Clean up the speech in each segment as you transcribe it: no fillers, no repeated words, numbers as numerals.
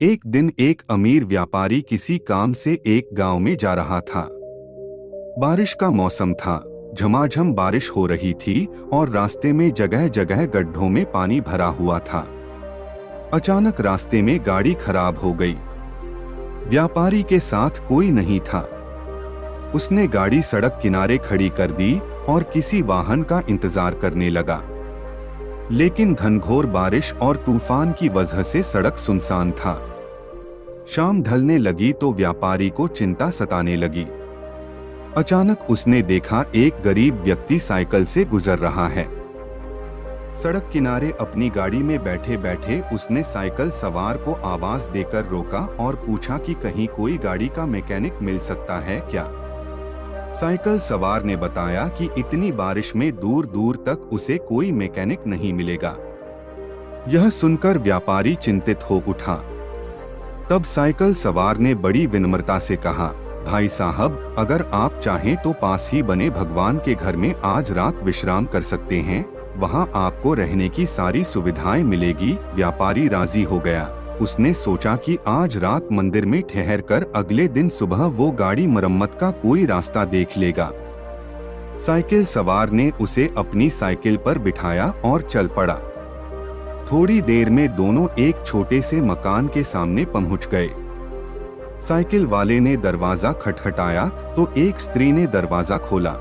एक दिन एक अमीर व्यापारी किसी काम से एक गांव में जा रहा था। बारिश का मौसम था। झमाझम बारिश हो रही थी और रास्ते में जगह जगह गड्ढों में पानी भरा हुआ था। अचानक रास्ते में गाड़ी खराब हो गई। व्यापारी के साथ कोई नहीं था। उसने गाड़ी सड़क किनारे खड़ी कर दी और किसी वाहन का इंतजार करने लगा। लेकिन घनघोर बारिश और तूफान की वजह से सड़क सुनसान था। शाम ढलने लगी तो व्यापारी को चिंता सताने लगी। अचानक उसने देखा एक गरीब व्यक्ति साइकिल से गुजर रहा है। सड़क किनारे अपनी गाड़ी में बैठे बैठे उसने साइकिल सवार को आवाज देकर रोका और पूछा कि कहीं कोई गाड़ी का मैकेनिक मिल सकता है क्या। साइकिल सवार ने बताया कि इतनी बारिश में दूर दूर तक उसे कोई मैकेनिक नहीं मिलेगा। यह सुनकर व्यापारी चिंतित हो उठा। तब साइकिल सवार ने बड़ी विनम्रता से कहा, भाई साहब, अगर आप चाहें तो पास ही बने भगवान के घर में आज रात विश्राम कर सकते हैं। वहां आपको रहने की सारी सुविधाएं मिलेगी। व्यापारी राजी हो गया। उसने सोचा कि आज रात मंदिर में ठहर कर अगले दिन सुबह वो गाड़ी मरम्मत का कोई रास्ता देख लेगा। साइकिल सवार ने उसे अपनी साइकिल पर बिठाया और चल पड़ा। थोड़ी देर में दोनों एक छोटे से मकान के सामने पहुंच गए। साइकिल वाले ने दरवाजा खटखटाया तो एक स्त्री ने दरवाजा खोला।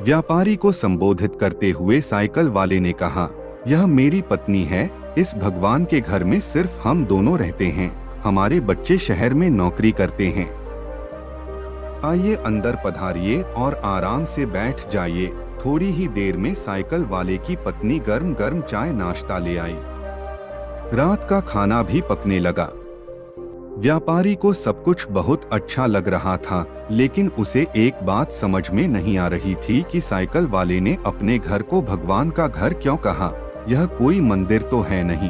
व्यापारी को संबोधित करते हुए साइकिल वाले ने कहा, यह मेरी पत्नी है। इस भगवान के घर में सिर्फ हम दोनों रहते हैं। हमारे बच्चे शहर में नौकरी करते हैं। आइए अंदर पधारिए और आराम से बैठ जाइए। थोड़ी ही देर में साइकिल वाले की पत्नी गर्म गर्म चाय नाश्ता ले आई। रात का खाना भी पकने लगा। व्यापारी को सब कुछ बहुत अच्छा लग रहा था, लेकिन उसे एक बात समझ में नहीं आ रही थी कि साइकिल वाले ने अपने घर को भगवान का घर क्यों कहा। यह कोई मंदिर तो है नहीं।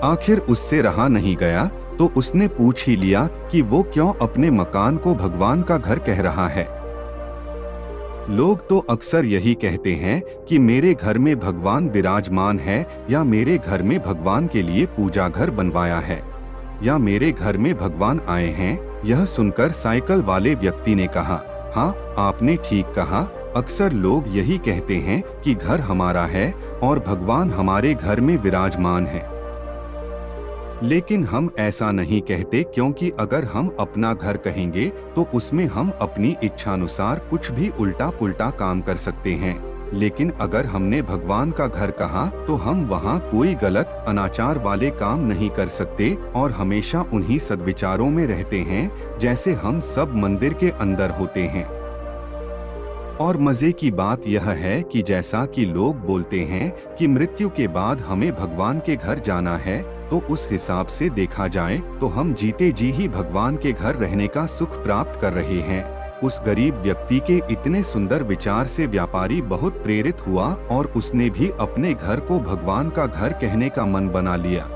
आखिर उससे रहा नहीं गया तो उसने पूछ ही लिया कि वो क्यों अपने मकान को भगवान का घर कह रहा है। लोग तो अक्सर यही कहते हैं कि मेरे घर में भगवान विराजमान है, या मेरे घर में भगवान के लिए पूजा घर बनवाया है, या मेरे घर में भगवान आए हैं। यह सुनकर साइकिल वाले व्यक्ति ने कहा, हाँ, आपने ठीक कहा। अक्सर लोग यही कहते हैं कि घर हमारा है और भगवान हमारे घर में विराजमान है। लेकिन हम ऐसा नहीं कहते, क्योंकि अगर हम अपना घर कहेंगे तो उसमें हम अपनी इच्छानुसार कुछ भी उल्टा पुल्टा काम कर सकते हैं। लेकिन अगर हमने भगवान का घर कहा तो हम वहाँ कोई गलत अनाचार वाले काम नहीं कर सकते और हमेशा उन्हीं सद्विचारों में रहते हैं जैसे हम सब मंदिर के अंदर होते हैं। और मजे की बात यह है कि जैसा कि लोग बोलते हैं कि मृत्यु के बाद हमें भगवान के घर जाना है, तो उस हिसाब से देखा जाए तो हम जीते जी ही भगवान के घर रहने का सुख प्राप्त कर रहे हैं। उस गरीब व्यक्ति के इतने सुंदर विचार से व्यापारी बहुत प्रेरित हुआ और उसने भी अपने घर को भगवान का घर कहने का मन बना लिया।